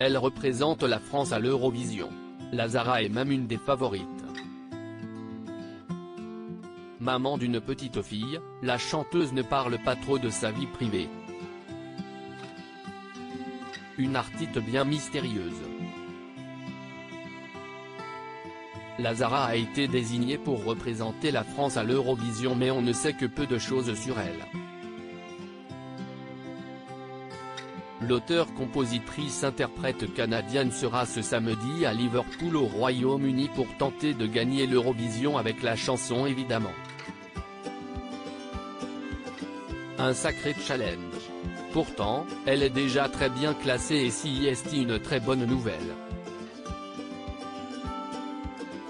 Elle représente la France à l'Eurovision. Zara est même une des favorites. Maman d'une petite fille, la chanteuse ne parle pas trop de sa vie privée. Une artiste bien mystérieuse. Zara a été désignée pour représenter la France à l'Eurovision, mais on ne sait que peu de choses sur elle. L'auteure-compositrice-interprète canadienne sera ce samedi à Liverpool au Royaume-Uni pour tenter de gagner l'Eurovision avec la chanson évidemment. Un sacré challenge. Pourtant, elle est déjà très bien classée et c'est une très bonne nouvelle.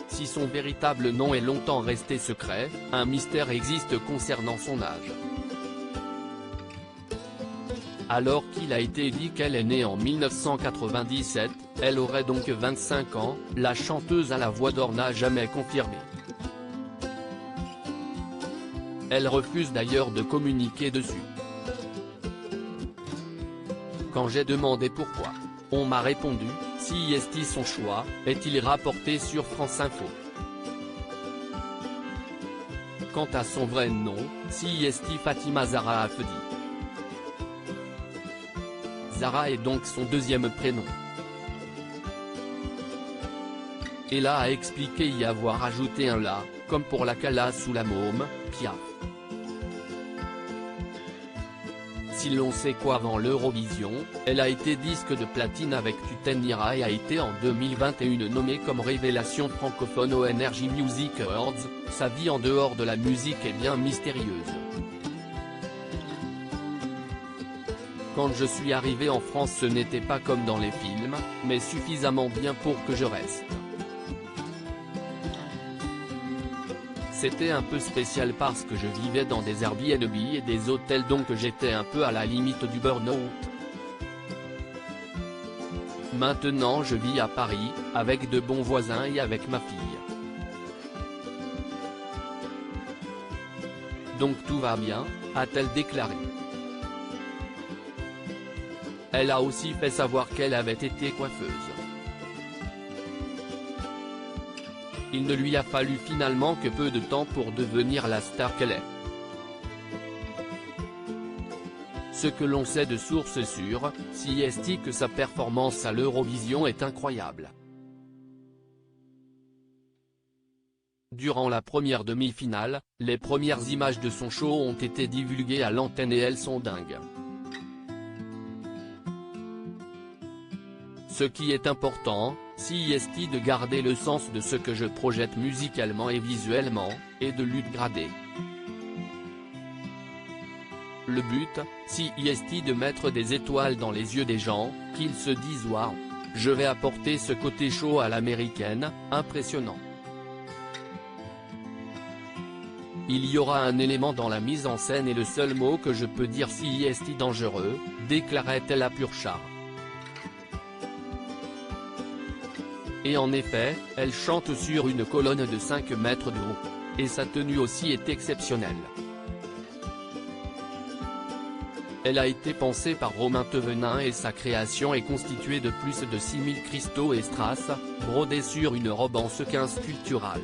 Si son véritable nom est longtemps resté secret, un mystère existe concernant son âge. Alors qu'il a été dit qu'elle est née en 1997, elle aurait donc 25 ans, la chanteuse à la voix d'or n'a jamais confirmé. Elle refuse d'ailleurs de communiquer dessus. Quand j'ai demandé pourquoi, on m'a répondu, si est son choix, est-il rapporté sur France Info. Quant à son vrai nom, si est Fatima Zahra Afedi. Zara est donc son deuxième prénom. Ella a expliqué y avoir ajouté un la, comme pour la Calas ou la môme, Piaf. Si l'on sait qu'avant l'Eurovision, elle a été disque de platine avec Tutenira et a été en 2021 nommée comme révélation francophone aux Energy Music Awards, sa vie en dehors de la musique est bien mystérieuse. Quand je suis arrivé en France, ce n'était pas comme dans les films, mais suffisamment bien pour que je reste. C'était un peu spécial parce que je vivais dans des Airbnb et des hôtels, donc j'étais un peu à la limite du burn-out. Maintenant je vis à Paris, avec de bons voisins et avec ma fille. Donc tout va bien, a-t-elle déclaré. Elle a aussi fait savoir qu'elle avait été coiffeuse. Il ne lui a fallu finalement que peu de temps pour devenir la star qu'elle est. Ce que l'on sait de sources sûres, si est que sa performance à l'Eurovision est incroyable. Durant la première demi-finale, les premières images de son show ont été divulguées à l'antenne et elles sont dingues. Ce qui est important, si est de garder le sens de ce que je projette musicalement et visuellement, et de l'upgrader. Le but, si est de mettre des étoiles dans les yeux des gens, qu'ils se disent waouh, je vais apporter ce côté show à l'américaine, impressionnant. Il y aura un élément dans la mise en scène et le seul mot que je peux dire si est dangereux, déclarait-elle à Purchar. Et en effet, elle chante sur une colonne de 5 mètres de haut. Et sa tenue aussi est exceptionnelle. Elle a été pensée par Romain Thévenin et sa création est constituée de plus de 6000 cristaux et strass, brodés sur une robe en sequin sculptural.